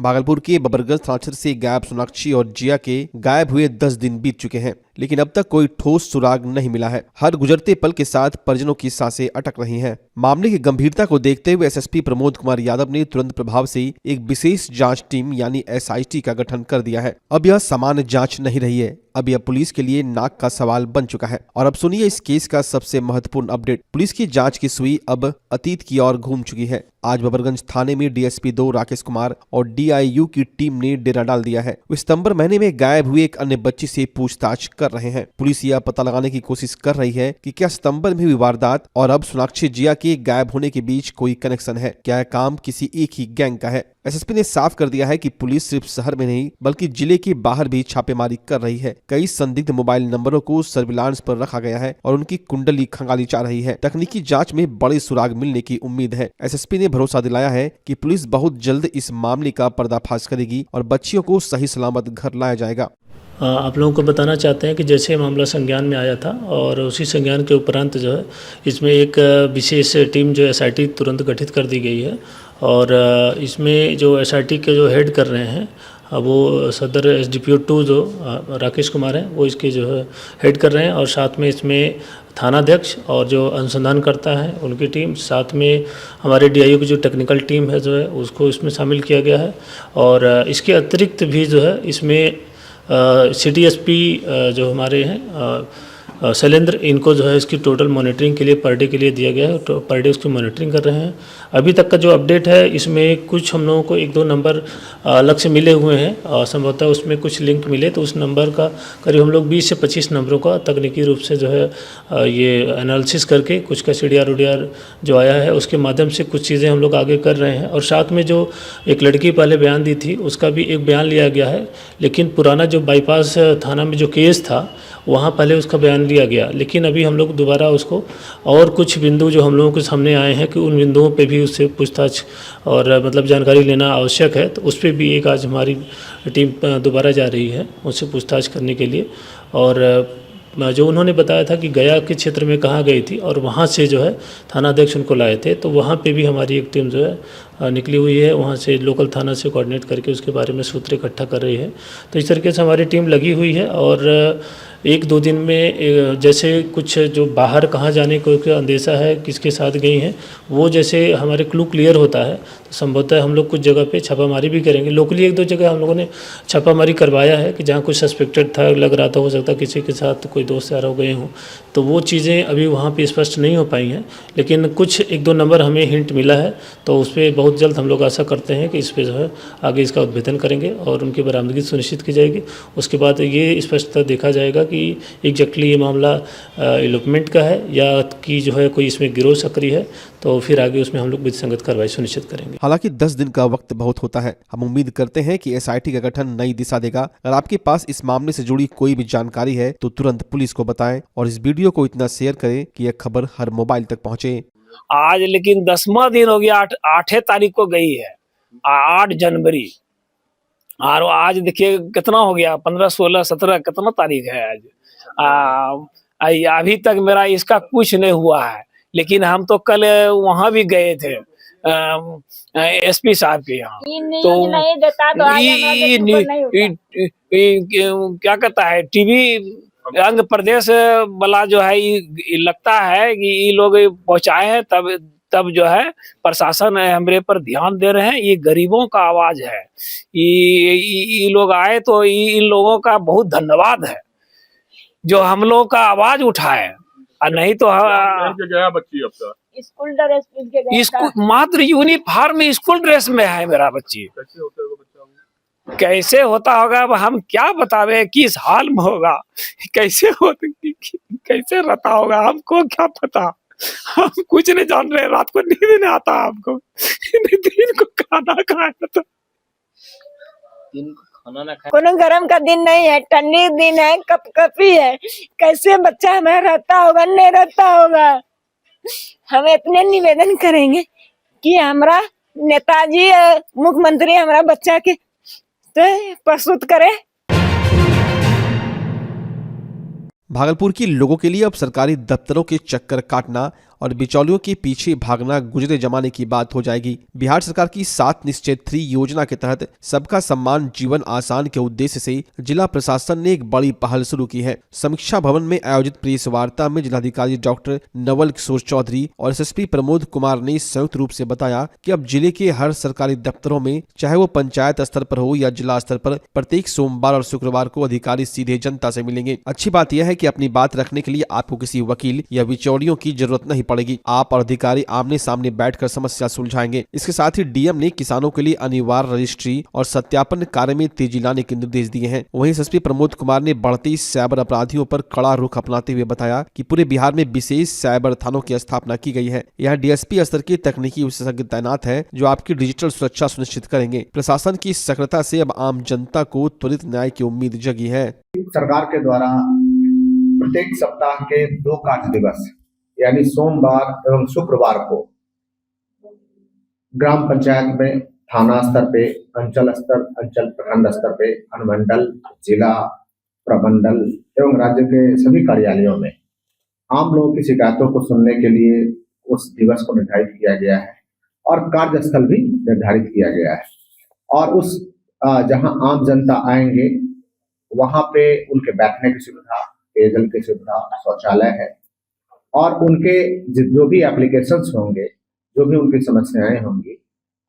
भागलपुर के बबरगंज थाना क्षेत्र से गायब सोनाक्षी और जिया के गायब हुए 10 दिन बीत चुके हैं, लेकिन अब तक कोई ठोस सुराग नहीं मिला है। हर गुजरते पल के साथ परिजनों की सांसें अटक रही हैं। मामले की गंभीरता को देखते हुए एसएसपी प्रमोद कुमार यादव ने तुरंत प्रभाव से एक विशेष जांच टीम यानी एसआईटी का गठन कर दिया है। अब यह सामान्य जांच नहीं रही है, अब यह पुलिस के लिए नाक का सवाल बन चुका है। और अब सुनिए इस केस का सबसे महत्वपूर्ण अपडेट। पुलिस की जांच की सुई अब अतीत की ओर घूम चुकी है। आज बबरगंज थाने में डीएसपी 2 राकेश कुमार और डीआईयू की टीम ने डेरा डाल दिया है। वो सितंबर महीने में गायब हुए एक अन्य बच्ची से पूछताछ कर रहे हैं। पुलिस यह पता लगाने की कोशिश कर रही है कि क्या सितंबर में हुई वारदात और अब सोनाक्षी जिया के गायब होने के बीच कोई कनेक्शन है, क्या यह काम किसी एक ही गैंग का है। एसएसपी ने साफ कर दिया है कि पुलिस सिर्फ शहर में नहीं बल्कि जिले के बाहर भी छापेमारी कर रही है। कई संदिग्ध मोबाइल नंबरों को सर्विलांस पर रखा गया है और उनकी कुंडली खंगाली जा रही है। तकनीकी जांच में बड़े सुराग मिलने की उम्मीद है। एसएसपी ने भरोसा दिलाया है कि पुलिस बहुत जल्द इस मामले का पर्दाफाश करेगी और बच्चियों को सही सलामत घर लाया जाएगा। आप लोगों को बताना चाहते हैं कि जैसे मामला संज्ञान में आया था और उसी संज्ञान के उपरांत जो है इसमें एक विशेष टीम जो एसआईटी तुरंत गठित कर दी गई है। और इसमें जो एसआईटी के जो हेड कर रहे हैं वो सदर एसडीपीओ 2 जो राकेश कुमार हैं वो इसके जो है हेड कर रहे हैं। और साथ में इसमें थानाध्यक्ष और जो अनुसंधान करता है उनकी टीम, साथ में हमारे डीआईयू की जो टेक्निकल टीम है जो है उसको इसमें शामिल किया गया है। और इसके अतिरिक्त भी जो है इसमें सिटी एसपी जो हमारे हैं शैलेंद्र, इनको जो है इसकी टोटल मॉनिटरिंग के लिए पर डे के लिए दिया गया है। तो पर डे उसकी मॉनिटरिंग कर रहे हैं। अभी तक का जो अपडेट है इसमें कुछ हम लोगों को 1-2 नंबर अलग से मिले हुए हैं और संभवतः उसमें कुछ लिंक मिले तो उस नंबर का करीब हम लोग 20 से 25 नंबरों का तकनीकी रूप से जो है ये एनालिसिस करके कुछ का CDR जो आया है उसके माध्यम से कुछ चीज़ें हम लोग आगे कर रहे हैं। और साथ में जो एक लड़की पहले बयान दी थी उसका भी एक बयान लिया गया है, लेकिन पुराना जो बाईपास थाना में जो केस था वहाँ पहले उसका बयान लिया गया, लेकिन अभी हम लोग दोबारा उसको और कुछ बिंदु जो हम लोगों के सामने आए हैं कि उन बिंदुओं पे भी उससे पूछताछ और मतलब जानकारी लेना आवश्यक है, तो उस पर भी एक आज हमारी टीम दोबारा जा रही है उससे पूछताछ करने के लिए। और जो उन्होंने बताया था कि गया के क्षेत्र में कहाँ गई थी और वहाँ से जो है थानाध्यक्ष उनको लाए थे, तो वहाँ पे भी हमारी एक टीम जो है निकली हुई है। वहाँ से लोकल थाना से कोऑर्डिनेट करके उसके बारे में सूत्र इकट्ठा कर रही है। तो इस तरीके से हमारी टीम लगी हुई है। और 1-2 दिन में जैसे कुछ जो बाहर कहाँ जाने को अंदेशा है, किसके साथ गई हैं, वो जैसे हमारे क्लू क्लियर होता है तो संभवतः हम लोग कुछ जगह पे छापामारी भी करेंगे। लोकली 1-2 जगह हम लोगों ने छापामारी करवाया है कि जहाँ कुछ सस्पेक्टेड था, लग रहा था हो सकता किसी के साथ कोई दोस्त यार हो गए हों, तो वो चीज़ें अभी वहाँ पे स्पष्ट नहीं हो पाई हैं। लेकिन कुछ 1-2 नंबर हमें हिंट मिला है, तो उस पर बहुत जल्द हम लोग आशा करते हैं कि इस पर जो है आगे इसका उद्भेदन करेंगे और उनकी बरामदगी सुनिश्चित की जाएगी। उसके बाद ये स्पष्टता देखा जाएगा कि एग्जैक्टली ये मामला इलोपमेंट का है या कि जो है कोई इसमें गिरोह सक्रिय है, तो फिर आगे उसमें हम लोग विधिसंगत कार्रवाई सुनिश्चित करेंगे। हालांकि 10 दिन का वक्त बहुत होता है। हम उम्मीद करते हैं कि एसआईटी का गठन नई दिशा देगा। अगर आपके पास इस मामले से जुड़ी कोई भी जानकारी है तो तुरंत पुलिस को बताएं और इस वीडियो को इतना शेयर करें कि यह खबर हर मोबाइल तक पहुंचे। आज लेकिन 10वां दिन हो गया, 8 तारीख को गई है, 8 जनवरी, और आज देखिए कितना हो गया, 15, 16, 17 कितना तारीख है आज। अभी तक मेरा इसका कुछ नहीं हुआ है। लेकिन हम तो कल वहाँ भी गए थे एसपी साहब के यहाँ, तो नहीं देता तो क्या कहता है टीवी अंग प्रदेश वाला जो है लगता है कि ये लोग पहुँचाए हैं, तब जो है प्रशासन हमरे पर ध्यान दे रहे हैं। ये गरीबों का आवाज है, ये लोग आए तो इन लोगों का बहुत धन्यवाद है जो हम लोग का आवाज उठाए। नहीं तो गया बच्ची आपका स्कूल ड्रेस स्कूल मात्र यूनिफॉर्म में स्कूल ड्रेस में है मेरा बच्ची। कैसे होता होगा अब हम क्या बतावे, किस हाल में होगा, कैसे कैसे रहता होगा, हमको क्या पता। हम कुछ नहीं जान रहे, रात को नींद नहीं आता हमको, दिन को खाना खाया तो खाना ना खाए। कोनो गरम का दिन नहीं है, ठंडी दिन है, कपकपी है, कैसे बच्चा हमें रहता होगा, नहीं रहता होगा। हम इतने निवेदन करेंगे कि हमारा नेताजी मुख्यमंत्री हमारा बच्चा के प्रस्तुत करे। भागलपुर के लोगों के लिए अब सरकारी दफ्तरों के चक्कर काटना और बिचौलियों के पीछे भागना गुजरे जमाने की बात हो जाएगी। बिहार सरकार की 7 निश्चय 3 योजना के तहत सबका सम्मान जीवन आसान के उद्देश्य से जिला प्रशासन ने एक बड़ी पहल शुरू की है। समीक्षा भवन में आयोजित प्रेस वार्ता में जिलाधिकारी डॉक्टर नवल किशोर चौधरी और एसएसपी प्रमोद कुमार ने संयुक्त रूप से बताया कि अब जिले के हर सरकारी दफ्तरों में, चाहे वो पंचायत स्तर पर हो या जिला स्तर पर, प्रत्येक सोमवार और शुक्रवार को अधिकारी सीधे जनता से मिलेंगे। अच्छी बात यह है कि अपनी बात रखने के लिए आपको किसी वकील या बिचौलियों की जरूरत नहीं पड़ेगी। आप और अधिकारी आमने सामने बैठकर समस्या सुलझाएंगे। इसके साथ ही डीएम ने किसानों के लिए अनिवार्य रजिस्ट्री और सत्यापन कार्य में तेजी लाने के निर्देश दिए हैं। वहीं एसएसपी प्रमोद कुमार ने बढ़ती साइबर अपराधियों पर कड़ा रुख अपनाते हुए बताया कि पूरे बिहार में विशेष साइबर थानों की स्थापना की गई है। यहाँ डीएसपी स्तर के तकनीकी विशेषज्ञ तैनात है जो आपकी डिजिटल सुरक्षा सुनिश्चित करेंगे। प्रशासन की सक्रियता से अब आम जनता को त्वरित न्याय की उम्मीद जगी है। सरकार के द्वारा प्रत्येक सप्ताह के 2 कार्य दिवस यानी सोमवार एवं शुक्रवार को ग्राम पंचायत में, थाना स्तर पे, अंचल प्रखंड स्तर पे, अनुमंडल, जिला, प्रमंडल एवं राज्य के सभी कार्यालयों में आम लोगों की शिकायतों को सुनने के लिए उस दिवस को निर्धारित किया गया है और कार्यस्थल भी निर्धारित किया गया है। और उस जहां आम जनता आएंगे वहां पे उनके बैठने की सुविधा, पेयजल की सुविधा, शौचालय है और उनके जो भी एप्लीकेशंस होंगे, जो भी उनकी समस्याएं होंगी,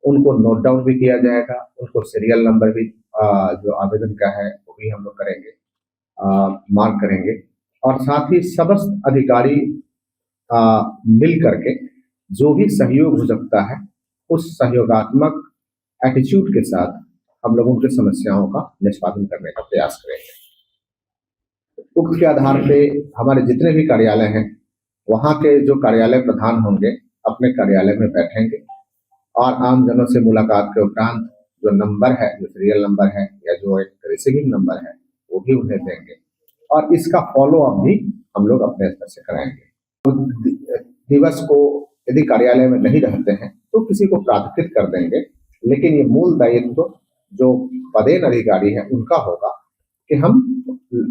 उनको नोट डाउन भी किया जाएगा। उनको सीरियल नंबर भी जो आवेदन का है वो भी हम लोग करेंगे, मार्क करेंगे और साथ ही समस्त अधिकारी मिल करके जो भी सहयोग हो सकता है उस सहयोगात्मक एटीट्यूड के साथ हम लोग उनकी समस्याओं का निष्पादन करने का प्रयास करेंगे। उक्त के आधार पे हमारे जितने भी कार्यालय हैं वहाँ के जो कार्यालय प्रधान होंगे अपने कार्यालय में बैठेंगे और आम जनों से मुलाकात के उपरांत जो नंबर है, जो सीरियल नंबर है या जो एक रिसीविंग नंबर है वो भी उन्हें देंगे और इसका फॉलो अप भी हम लोग अपने स्तर से कराएंगे। दिवस को यदि कार्यालय में नहीं रहते हैं तो किसी को प्राधिकृत कर देंगे, लेकिन ये मूल दायित्व जो पदेन अधिकारी है उनका होगा कि हम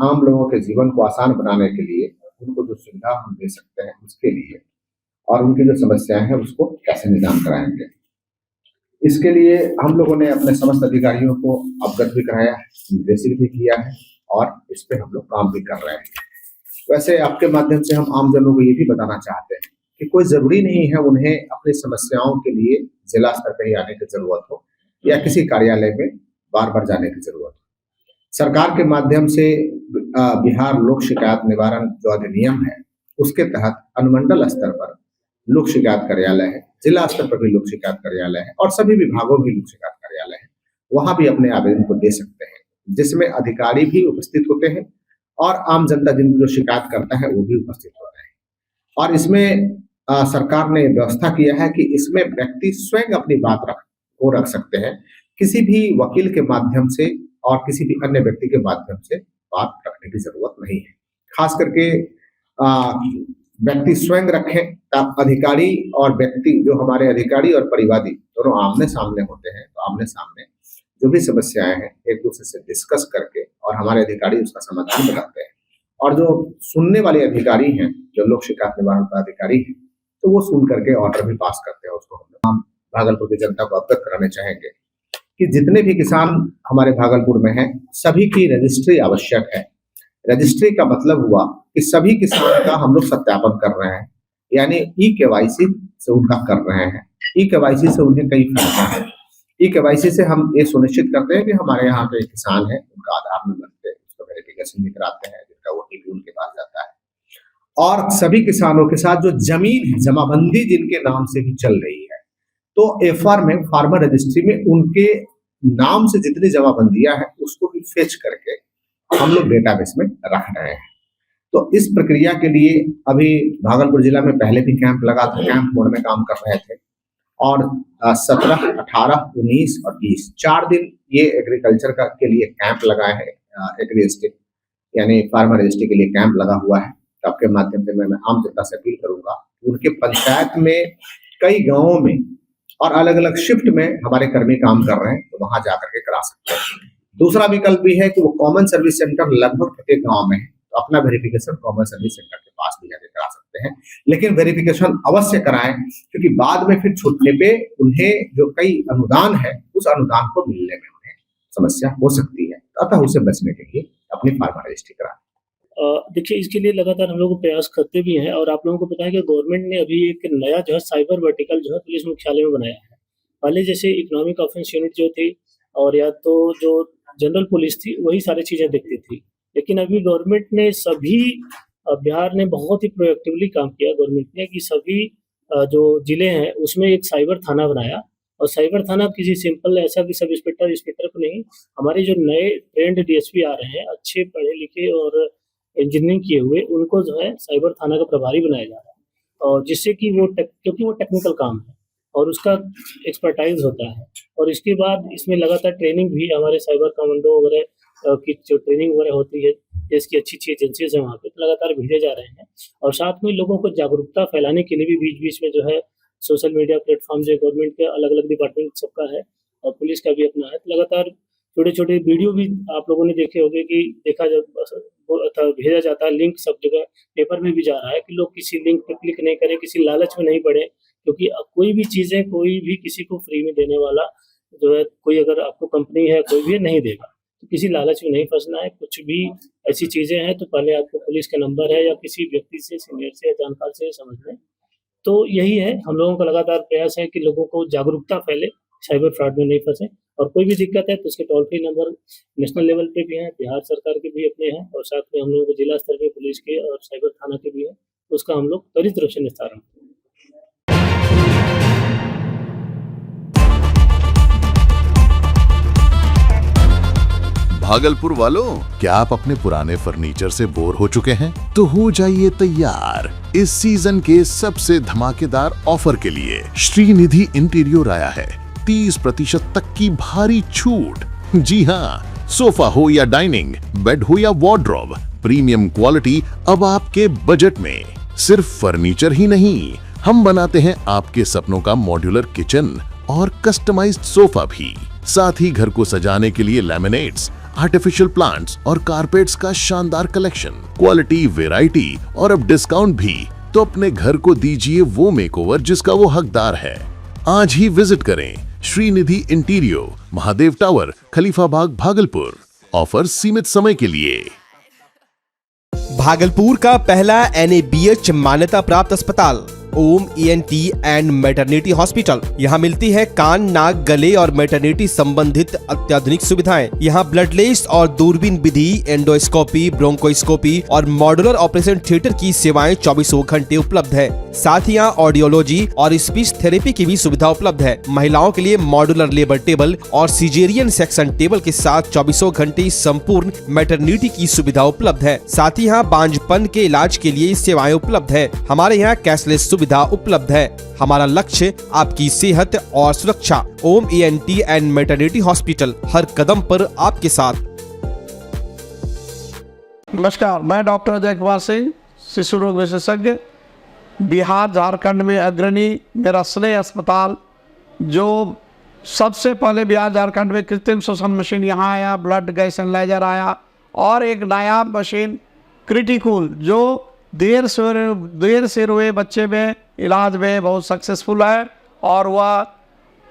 आम लोगों के जीवन को आसान बनाने के लिए उनको जो सुविधा हम दे सकते हैं उसके लिए और उनकी जो समस्याएं हैं उसको कैसे निदान कराएंगे। इसके लिए हम लोगों ने अपने समस्त अधिकारियों को अवगत भी कराया है, निर्देशित भी किया है और इस पे हम लोग काम भी कर रहे हैं। वैसे आपके माध्यम से हम आम जनों को ये भी बताना चाहते हैं कि कोई जरूरी नहीं है उन्हें अपनी समस्याओं के लिए जिला स्तर पर ही आने की जरूरत हो या किसी कार्यालय में बार बार जाने की जरूरत हो। सरकार के माध्यम से बिहार लोक शिकायत निवारण जो अधिनियम है उसके तहत अनुमंडल स्तर पर लोक शिकायत कार्यालय है, जिला स्तर पर भी लोक शिकायत कार्यालय है और सभी विभागों में लोक शिकायत कार्यालय है। वहां भी अपने आवेदन को दे सकते हैं, जिसमें अधिकारी भी उपस्थित होते हैं और आम जनता जिनको जो शिकायत करता है वो भी उपस्थित होते हैं। और इसमें सरकार ने व्यवस्था किया है कि इसमें व्यक्ति स्वयं अपनी बात रख सकते हैं, किसी भी वकील के माध्यम से और किसी भी अन्य व्यक्ति के माध्यम से बात रखने की जरूरत नहीं है। खास करके व्यक्ति स्वयं रखें तब अधिकारी और व्यक्ति, जो हमारे अधिकारी और परिवादी दोनों आमने सामने होते हैं, तो आमने सामने जो भी समस्याएं हैं एक दूसरे से डिस्कस करके और हमारे अधिकारी उसका समाधान बनाते हैं। और जो सुनने वाले अधिकारी हैं, जो लोक शिकायत निवारण पदाधिकारी हैं, तो वो सुन करके ऑर्डर भी पास करते हैं। उसको हम भागलपुर की जनता को अवगत कराने चाहेंगे कि जितने भी किसान हमारे भागलपुर में हैं सभी की रजिस्ट्री आवश्यक है। रजिस्ट्री का मतलब हुआ कि सभी किसान का हम लोग सत्यापन कर रहे हैं, यानी ई-केवाईसी से उनका कर रहे हैं। ई-केवाईसी से उन्हें कई फायदा है। ई-केवाईसी से हम ये सुनिश्चित करते हैं कि हमारे यहाँ पे किसान है उनका आधार नंबर पे उसका वेरिफिकेशन भी कराते हैं, जिनका ओटीपी उनके पास जाता है। और सभी किसानों के साथ जो जमीन है, जमाबंदी जिनके नाम से भी चल रही है, तो एफआर में, फार्मर रजिस्ट्री में उनके नाम से जितनी जमाबंदियां हैं उसको भी फेच करके हम लोग डेटाबेस में रख रहे हैं। तो इस प्रक्रिया के लिए अभी भागलपुर जिला में पहले भी कैंप लगा था, कैंप मोड में काम कर रहे थे और 17, 18, 19 और 20 4 दिन ये एग्रीकल्चर का के लिए कैंप लगाए हैं। एग्री एस्टेट यानी फार्मर रजिस्ट्री के लिए कैंप लगा हुआ है। तो आपके माध्यम से मैं आम जनता से अपील करूंगा, उनके पंचायत में कई गाँवों में और अलग अलग शिफ्ट में हमारे कर्मी काम कर रहे हैं, तो वहां जाकर के करा सकते हैं। दूसरा विकल्प भी है कि वो कॉमन सर्विस सेंटर लगभग प्रत्येक गांव में है, तो अपना वेरिफिकेशन कॉमन सर्विस सेंटर के पास भी जाकर करा सकते हैं। सकते हैं, लेकिन वेरिफिकेशन अवश्य कराएं, क्योंकि बाद में फिर छूटने पे उन्हें जो कई अनुदान है उस अनुदान को मिलने में उन्हें समस्या हो सकती है। अतः उसे बचने के लिए अपनी फार्मा रजिस्ट्री कराएं। देखिए, इसके लिए लगातार हम लोग प्रयास करते भी हैं और आप लोगों को पता है कि गवर्नमेंट ने अभी एक नया जो है साइबर वर्टिकल जो है पुलिस मुख्यालय में बनाया है। पहले जैसे इकोनॉमिक ऑफेंस यूनिट जो थी और या तो जो जनरल पुलिस थी वही सारी चीज़ें देखती थी, लेकिन अभी गवर्नमेंट ने सभी बिहार ने बहुत ही प्रोएक्टिवली काम किया गवर्नमेंट ने कि सभी जो ज़िले हैं उसमें एक साइबर थाना बनाया और साइबर थाना किसी सिंपल ऐसा कि सब इंस्पेक्टर को नहीं, हमारे जो नए ट्रेंड डीएसपी आ रहे हैं अच्छे पढ़े लिखे और इंजीनियरिंग किए हुए, उनको जो है साइबर थाना का प्रभारी बनाया जा रहा है और जिससे कि क्योंकि वो टेक्निकल काम है और उसका एक्सपर्टाइज होता है और इसके बाद इसमें लगातार ट्रेनिंग भी हमारे साइबर कमांडो वगैरह की जो ट्रेनिंग वगैरह होती है, देश की अच्छी एजेंसीज हैं वहाँ पे तो लगातार भेजे जा रहे हैं और साथ में लोगों को जागरूकता फैलाने के लिए भी बीच बीच में जो है सोशल मीडिया प्लेटफॉर्म जो गवर्नमेंट के अलग अलग डिपार्टमेंट सबका है और पुलिस का भी अपना है, तो लगातार छोटे छोटे वीडियो भी आप लोगों ने देखे होंगे कि देखा जब भेजा जाता है लिंक सब जगह पेपर में भी जा रहा है कि लोग किसी लिंक पर क्लिक नहीं करें, किसी लालच में नहीं पड़े, क्योंकि कोई भी चीज़ें कोई भी किसी को फ्री में देने वाला जो है कोई अगर आपको कंपनी है कोई भी नहीं देगा, तो किसी लालच में नहीं फंसना है। कुछ भी ऐसी चीज़ें हैं तो पहले आपको पुलिस का नंबर है या किसी व्यक्ति से सीनियर से या जानकार से समझ लें। तो यही है, हम लोगों का लगातार प्रयास है कि लोगों को जागरूकता फैले, साइबर फ्रॉड में नहीं फंसे और कोई भी दिक्कत है तो उसके toll free number national level पे भी हैं, बिहार सरकार के भी अपने हैं और साथ में हम लोगों को जिला स्तर पे पुलिस के और साइबर थाना के भी है, उसका हम लोग त्वरित रूप से निस्तारण करें। भागलपुर वालों, क्या आप अपने पुराने फर्नीचर से बोर हो चुके हैं? तो हो जाइए तैयार इस सीजन के सबसे धमाकेदार ऑफर के लिए। श्रीनिधि इंटीरियर आया है 30% तक की भारी छूट। जी हाँ, सोफा हो या डाइनिंग, बेड हो या वार्डरोब, प्रीमियम क्वालिटी अब आपके बजट में। सिर्फ फर्नीचर ही नहीं, हम बनाते हैं आपके सपनों का मॉड्यूलर किचन और कस्टमाइज्ड सोफा भी। साथ ही घर को सजाने के लिए लैमिनेट्स, आर्टिफिशियल प्लांट्स और कारपेट्स का शानदार कलेक्शन, क्वालिटी, वैरायटी और अब डिस्काउंट भी। तो अपने घर को दीजिए वो मेकओवर जिसका वो हकदार है। आज ही विजिट करें Shrinidhi interior, Mahadev tower, Khalifabagh, Bhagalpur. Offer सीमित समय के लिए। भागलपुर का पहला NABH मान्यता प्राप्त अस्पताल ओम ENT एंड मैटरनिटी हॉस्पिटल। यहाँ मिलती है कान, नाक, गले और मैटरनिटी संबंधित अत्याधुनिक सुविधाएं। यहाँ ब्लडलेस और दूरबीन विधि, एंडोस्कोपी, ब्रोंकोस्कोपी और मॉड्यूलर ऑपरेशन थिएटर की सेवाएं 24 घंटे उपलब्ध है। साथ ही यहाँ ऑडियोलॉजी और स्पीच थेरेपी की भी सुविधा उपलब्ध है। महिलाओं के लिए मॉड्यूलर लेबर टेबल और सिजेरियन सेक्शन टेबल के साथ 24 घंटे संपूर्ण मैटरनिटी की सुविधा उपलब्ध है। साथ ही यहाँ बांझपन के इलाज के लिए सेवाएं उपलब्ध है। हमारे यहाँ कैशलेस सुविधा उपलब्ध है। हमारा लक्ष्य आपकी सेहत और सुरक्षा। ओम ENT एंड मैटरनिटी हॉस्पिटल, हर कदम पर आपके साथ। नमस्कार, मैं डॉक्टर अजय कुमार सिंह, शिशु रोग विशेषज्ञ, बिहार झारखंड में अग्रणी मेरा स्नेह अस्पताल, जो सबसे पहले बिहार झारखंड में कृत्रिम श्वसन मशीन यहाँ आया, ब्लड गैस एनालाइजर आया और एक नायाब मशीन क्रिटिकल जो देर से रोए बच्चे में इलाज में बहुत सक्सेसफुल है और वह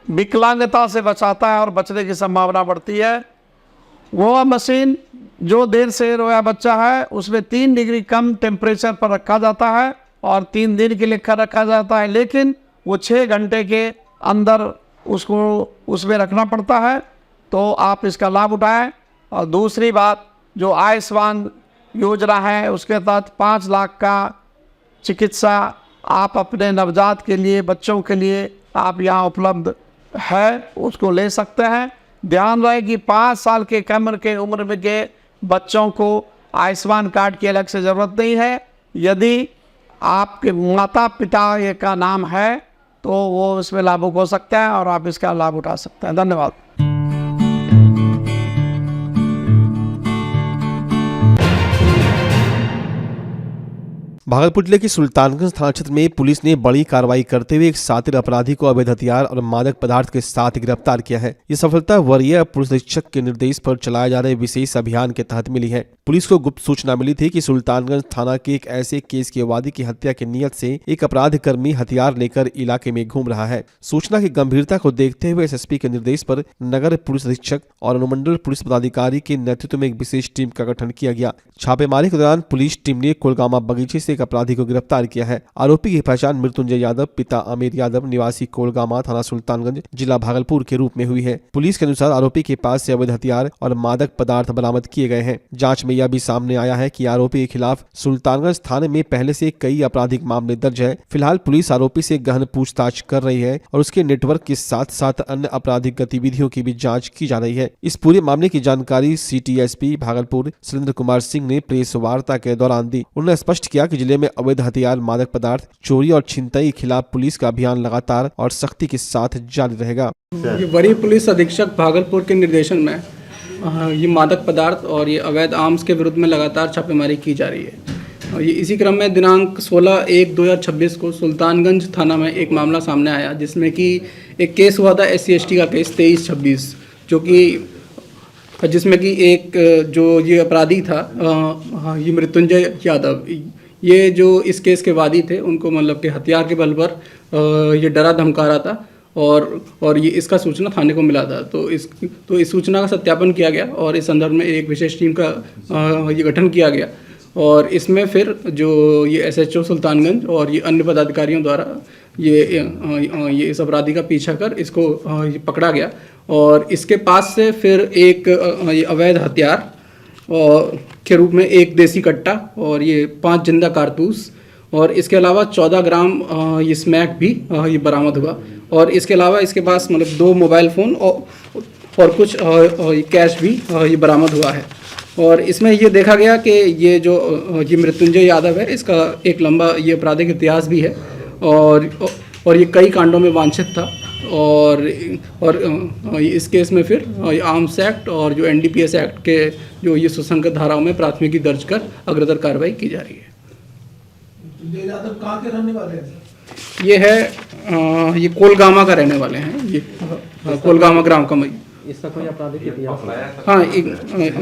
विकलांगता से बचाता है और बचने की संभावना बढ़ती है। वो मशीन जो देर से रोया बच्चा है उसमें 3 डिग्री कम टेम्परेचर पर रखा जाता है और 3 दिन के लिए रखा जाता है, लेकिन वो 6 घंटे के अंदर उसको उसमें रखना पड़ता है। तो आप इसका लाभ उठाएं। और दूसरी बात, जो आयुष्मान योजना है उसके तहत 5 लाख का चिकित्सा आप अपने नवजात के लिए, बच्चों के लिए आप यहाँ उपलब्ध है, उसको ले सकते हैं। ध्यान रहे कि 5 साल के कम के उम्र में के बच्चों को आयुष्मान कार्ड की अलग से ज़रूरत नहीं है। यदि आपके माता पिता का नाम है तो वो इसमें लाभुक हो सकता है और आप इसका लाभ उठा सकते हैं। धन्यवाद। भागलपुर जिले के सुल्तानगंज थाना क्षेत्र में पुलिस ने बड़ी कार्रवाई करते हुए एक शातिर अपराधी को अवैध हथियार और मादक पदार्थ के साथ गिरफ्तार किया है। ये सफलता वरीय पुलिस अधीक्षक के निर्देश पर चलाए जा रहे विशेष अभियान के तहत मिली है। पुलिस को गुप्त सूचना मिली थी कि सुल्तानगंज थाना के एक ऐसे केस के वादी की हत्या की नीयत से एक अपराध कर्मी हथियार लेकर इलाके में घूम रहा है। सूचना की गंभीरता को देखते हुए एसएसपी के निर्देश पर नगर पुलिस अधीक्षक और अनुमंडल पुलिस पदाधिकारी के नेतृत्व में एक विशेष टीम का गठन किया गया। छापेमारी के दौरान पुलिस टीम ने कोलगामा बगीचे से एक अपराधी को गिरफ्तार किया है। आरोपी की पहचान मृत्युंजय यादव पिता आमिर यादव निवासी कोलगामा थाना सुल्तानगंज जिला भागलपुर के रूप में हुई है। पुलिस के अनुसार आरोपी के पास से अवैध हथियार और मादक पदार्थ बरामद किए गए हैं। जांच में यह भी सामने आया है कि आरोपी के खिलाफ सुल्तानगंज थाने में पहले से कई आपराधिक मामले दर्ज है। फिलहाल पुलिस आरोपी से गहन पूछताछ कर रही है और उसके नेटवर्क के साथ साथ अन्य आपराधिक गतिविधियों की भी जाँच की जा रही है। इस पूरे मामले की जानकारी सिटी एसपी भागलपुर सुरेंद्र कुमार सिंह ने प्रेस वार्ता के दौरान दी। उन्होंने स्पष्ट किया कि जिले में अवैध हथियार, मादक पदार्थ, चोरी और छिनतई के खिलाफ पुलिस का अभियान लगातार और सख्ती के साथ जारी रहेगा। ये वरीय पुलिस अधीक्षक भागलपुर के निर्देशन में ये मादक पदार्थ और ये अवैध आर्म्स के विरुद्ध में लगातार छापेमारी की जा रही है। ये इसी क्रम में दिनांक 16/1/2026 को सुल्तानगंज थाना में एक मामला सामने आया जिसमें कि एक केस हुआ था SC/ST का केस 2326, जिसमें कि एक जो ये अपराधी था ये मृत्युंजय यादव, ये जो इस केस के वादी थे उनको मतलब कि हथियार के बल पर ये डरा धमका रहा था और ये इसका सूचना थाने को मिला था। तो इस सूचना का सत्यापन किया गया और इस संदर्भ में एक विशेष टीम का ये गठन किया गया और इसमें फिर जो ये SHO सुल्तानगंज और ये अन्य पदाधिकारियों द्वारा ये इस अपराधी का पीछा कर इसको ये पकड़ा गया और इसके पास से फिर एक ये अवैध हथियार के रूप में एक देसी कट्टा और ये 5 जिंदा कारतूस और इसके अलावा 14 ग्राम ये स्मैक भी ये बरामद हुआ और इसके अलावा इसके पास मतलब 2 मोबाइल फ़ोन और कुछ कैश भी ये बरामद हुआ है। और इसमें ये देखा गया कि ये जो ये मृत्युंजय यादव है इसका एक लंबा ये आपराधिक इतिहास भी है और ये कई कांडों में वांछित था और इस केस में फिर आर्म्स एक्ट और जो NDPS एक्ट के जो ये सुसंगत धाराओं में प्राथमिकी दर्ज कर अग्रतर कार्रवाई की जा रही है। यादव कहाँ के रहने वाले हैं? ये है ये कोलगामा का रहने वाले हैं, ये कोलगामा ग्राम का। इसका कोई आपराधिक इतिहास? हाँ,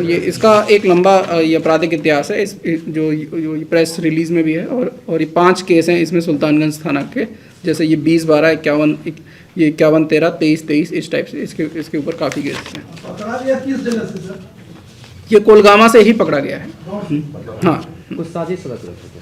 ये इसका एक लंबा ये आपराधिक इतिहास है। इस जो प्रेस रिलीज में भी है और ये 5 केस हैं इसमें सुल्तानगंज थाना के, जैसे ये 20/12, 51, ये 51/13, 23/23 इस टाइप से इसके ऊपर काफ़ी केस हैं। पकड़ा गया किस जगह से सर? ये कोलगामा से ही पकड़ा गया है। हाँ, कुछ साजिश रच रहे थे।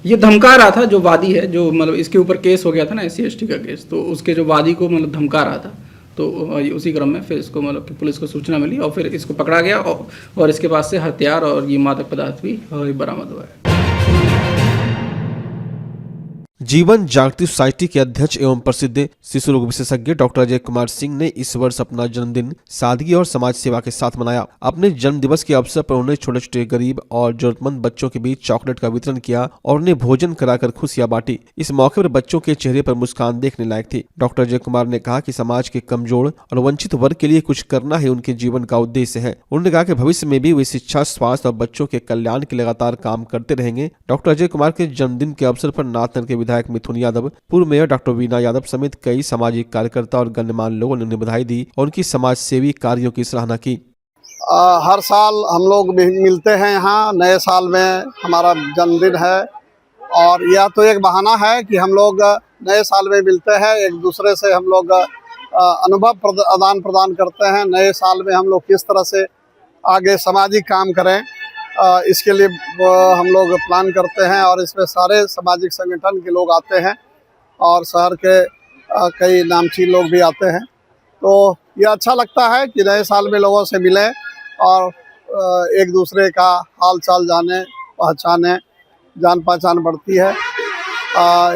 ये धमका रहा था जो वादी है, जो मतलब इसके ऊपर केस हो गया था ना SC/ST का केस, तो उसके जो वादी को मतलब धमका रहा था, तो उसी क्रम में फिर इसको मतलब पुलिस को सूचना मिली और फिर इसको पकड़ा गया और इसके पास से हथियार और ये मादक पदार्थ भी बरामद हुआ है। जीवन जागृति सोसाइटी के अध्यक्ष एवं प्रसिद्ध शिशु रोग विशेषज्ञ डॉक्टर अजय कुमार सिंह ने इस वर्ष अपना जन्मदिन सादगी और समाज सेवा के साथ मनाया। अपने जन्म दिवस के अवसर पर उन्होंने छोटे छोटे गरीब और जरूरतमंद बच्चों के बीच चॉकलेट का वितरण किया और उन्हें भोजन कराकर खुशियां बांटी। इस मौके पर बच्चों के चेहरे पर मुस्कान देखने लायक थी। डॉक्टर अजय कुमार ने कहा कि समाज के कमजोर और वंचित वर्ग के लिए कुछ करना ही उनके जीवन का उद्देश्य है। उन्होंने कहा कि भविष्य में भी वे शिक्षा, स्वास्थ्य और बच्चों के कल्याण के लगातार काम करते रहेंगे। डॉक्टर अजय कुमार के जन्मदिन के अवसर पर नाथनगर के विधायक मिथुन यादव, पूर्व मेयर डॉक्टर वीना यादव समेत कई सामाजिक कार्यकर्ता और गणमान्य लोगों ने उन्हें बधाई दी और उनकी समाज सेवी कार्यों की सराहना की। हर साल हम लोग मिलते हैं यहाँ, नए साल में हमारा जन्मदिन है और यह तो एक बहाना है कि हम लोग नए साल में मिलते हैं, एक दूसरे से हम लोग अनुभव आदान प्रदान करते हैं। नए साल में हम लोग किस तरह से आगे सामाजिक काम करें, इसके लिए हम लोग प्लान करते हैं और इसमें सारे सामाजिक संगठन के लोग आते हैं और शहर के कई नामचीन लोग भी आते हैं। तो ये अच्छा लगता है कि नए साल में लोगों से मिलें और एक दूसरे का हाल चाल जाने पहचाने, जान पहचान बढ़ती है,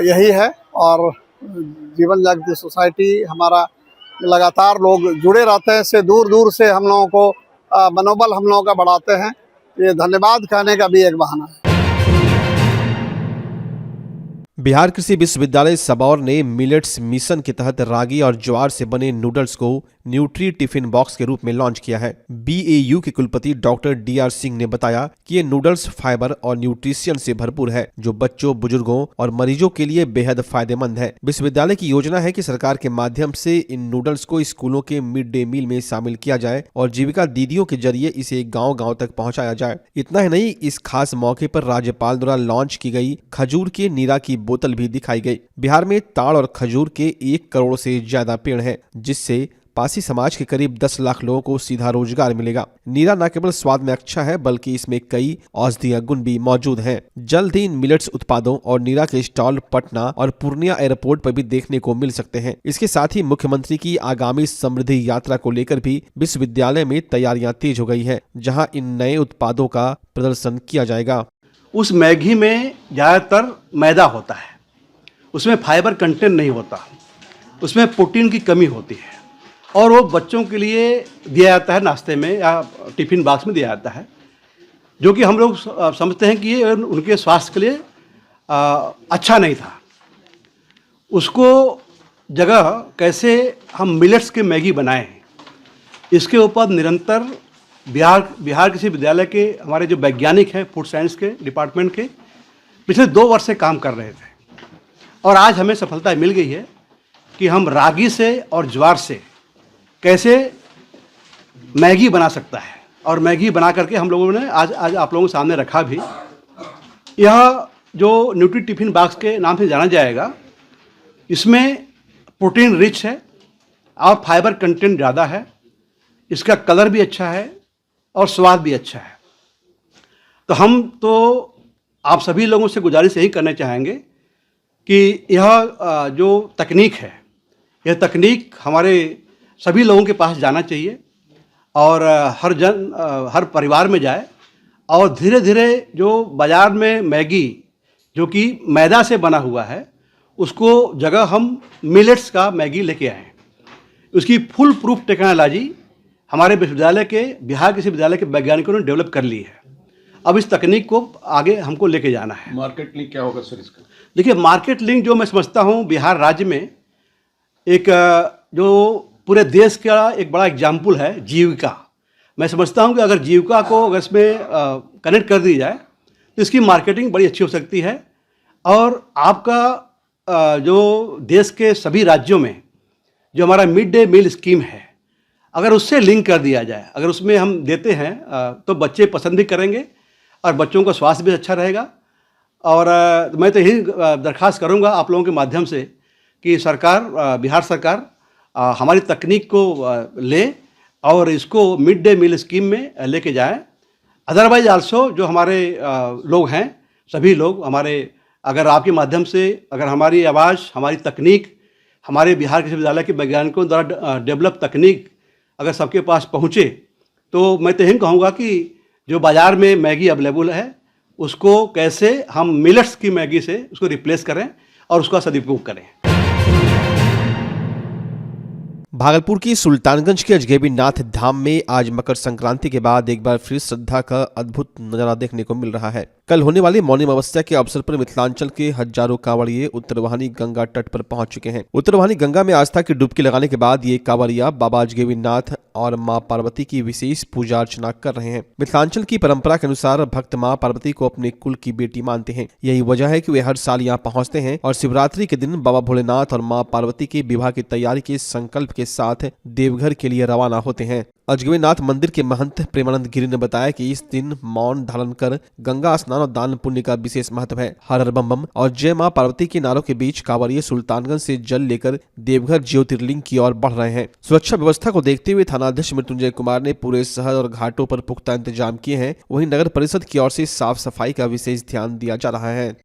यही है। और जीवन जागृति सोसाइटी हमारा लगातार लोग जुड़े रहते हैं, से दूर दूर से हम लोगों को मनोबल हम लोगों का बढ़ाते हैं। ये धन्यवाद कहने का भी एक बहाना है। बिहार कृषि विश्वविद्यालय सबौर ने मिलेट्स मिशन के तहत रागी और ज्वार से बने नूडल्स को न्यूट्री टिफिन बॉक्स के रूप में लॉन्च किया है। बीएयू के कुलपति डॉक्टर डीआर सिंह ने बताया कि ये नूडल्स फाइबर और न्यूट्रिशन से भरपूर है, जो बच्चों, बुजुर्गों और मरीजों के लिए बेहद फायदेमंद है। विश्वविद्यालय की योजना है कि सरकार के माध्यम से इन नूडल्स को स्कूलों के मिड डे मील में शामिल किया जाए और जीविका दीदियों के जरिए इसे गाँव-गाँव तक पहुँचाया जाए। इतना ही नहीं, इस खास मौके पर राज्यपाल द्वारा लॉन्च की गई खजूर के नीरा की बोतल भी दिखाई गई। बिहार में ताड़ और खजूर के 1 करोड़ से ज्यादा पेड़ हैं, जिससे पासी समाज के करीब 10 लाख लोगों को सीधा रोजगार मिलेगा। नीरा न केवल स्वाद में अच्छा है, बल्कि इसमें कई औषधीय गुण भी मौजूद हैं। जल्द ही इन मिलेट्स उत्पादों और नीरा के स्टॉल पटना और पूर्णिया एयरपोर्ट पर भी देखने को मिल सकते हैं। इसके साथ ही मुख्यमंत्री की आगामी समृद्धि यात्रा को लेकर भी विश्वविद्यालय में तैयारियां तेज हो गई है, जहाँ इन नए उत्पादों का प्रदर्शन किया जाएगा। उस मैगी में ज़्यादातर मैदा होता है, उसमें फाइबर कंटेंट नहीं होता, उसमें प्रोटीन की कमी होती है और वो बच्चों के लिए दिया जाता है नाश्ते में या टिफ़िन बॉक्स में दिया जाता है, जो कि हम लोग समझते हैं कि ये उनके स्वास्थ्य के लिए अच्छा नहीं था। उसको जगह कैसे हम मिलेट्स के मैगी बनाएं, इसके ऊपर निरंतर बिहार कृषि विद्यालय के हमारे जो वैज्ञानिक हैं फूड साइंस के डिपार्टमेंट के पिछले 2 वर्ष से काम कर रहे थे और आज हमें सफलता मिल गई है कि हम रागी से और ज्वार से कैसे मैगी बना सकता है और मैगी बना करके हम लोगों ने आज आप लोगों के सामने रखा भी। यह जो न्यूट्री टिफिन बॉक्स के नाम से जाना जाएगा, इसमें प्रोटीन रिच है और फाइबर कंटेंट ज़्यादा है, इसका कलर भी अच्छा है और स्वाद भी अच्छा है। तो हम तो आप सभी लोगों से गुजारिश यही करना चाहेंगे कि यह जो तकनीक है, यह तकनीक हमारे सभी लोगों के पास जाना चाहिए और हर परिवार में जाए और धीरे धीरे जो बाज़ार में मैगी जो कि मैदा से बना हुआ है, उसको जगह हम मिलेट्स का मैगी लेके आएँ। उसकी फुल प्रूफ टेक्नोलॉजी हमारे विश्वविद्यालय के बिहार कृषि विद्यालय के वैज्ञानिकों ने डेवलप कर ली है। अब इस तकनीक को आगे हमको लेके जाना है। मार्केट लिंक क्या होगा सर इसका? देखिए, मार्केट लिंक जो मैं समझता हूँ बिहार राज्य में एक जो पूरे देश का एक बड़ा एग्जाम्पल है जीविका। मैं समझता हूँ कि अगर जीविका को अगर इसमें कनेक्ट कर दी जाए तो इसकी मार्केटिंग बड़ी अच्छी हो सकती है और आपका जो देश के सभी राज्यों में जो हमारा मिड डे मील स्कीम है, अगर उससे लिंक कर दिया जाए, अगर उसमें हम देते हैं तो बच्चे पसंद भी करेंगे और बच्चों का स्वास्थ्य भी अच्छा रहेगा। और मैं तो यही दरख्वास्त करूंगा आप लोगों के माध्यम से कि सरकार, बिहार सरकार हमारी तकनीक को ले और इसको मिड डे मील स्कीम में लेके जाए। अदरवाइज आल्सो जो हमारे लोग हैं, सभी लोग हमारे, अगर आपके माध्यम से अगर हमारी आवाज़, हमारी तकनीक, हमारे बिहार कृषि विद्यालय के वैज्ञानिकों द्वारा डेवलप तकनीक अगर सबके पास पहुँचे तो मैं तो यही कहूँगा कि जो बाज़ार में मैगी अवेलेबल है उसको कैसे हम मिलेट्स की मैगी से उसको रिप्लेस करें और उसका सदुपयोग करें। भागलपुर की सुल्तानगंज के अजगैबीनाथ धाम में आज मकर संक्रांति के बाद एक बार फिर श्रद्धा का अद्भुत नजारा देखने को मिल रहा है। कल होने वाली मौनी अमावस्या के अवसर पर मिथिलांचल के हजारों कांवड़िए उत्तरवाहिनी गंगा तट पर पहुंच चुके हैं। उत्तरवाहिनी गंगा में आस्था की डुबकी लगाने के बाद ये कांवड़िया बाबा अजगैबीनाथ और मां पार्वती की विशेष पूजा अर्चना कर रहे हैं। मिथिलांचल की परंपरा के अनुसार भक्त मां पार्वती को अपने कुल की बेटी मानते हैं। यही वजह है कि वे हर साल यहाँ पहुँचते हैं और शिवरात्रि के दिन बाबा भोलेनाथ और मां पार्वती के विवाह की तैयारी के संकल्प के साथ देवघर के लिए रवाना होते हैं। अजगैबीनाथ मंदिर के महंत प्रेमानंद गिरी ने बताया कि इस दिन मौन धारण कर गंगा स्नान और दान पुण्य का विशेष महत्व है। हर हर बम बम और जय मां पार्वती के नारों के बीच कांवड़िए सुल्तानगंज से जल लेकर देवघर ज्योतिर्लिंग की ओर बढ़ रहे हैं। सुरक्षा व्यवस्था को देखते हुए थानाध्यक्ष मृत्युंजय कुमार ने पूरे शहर और घाटों पर पुख्ता इंतजाम किए हैं। वहीं नगर परिषद की ओर से साफ सफाई का विशेष ध्यान दिया जा रहा है।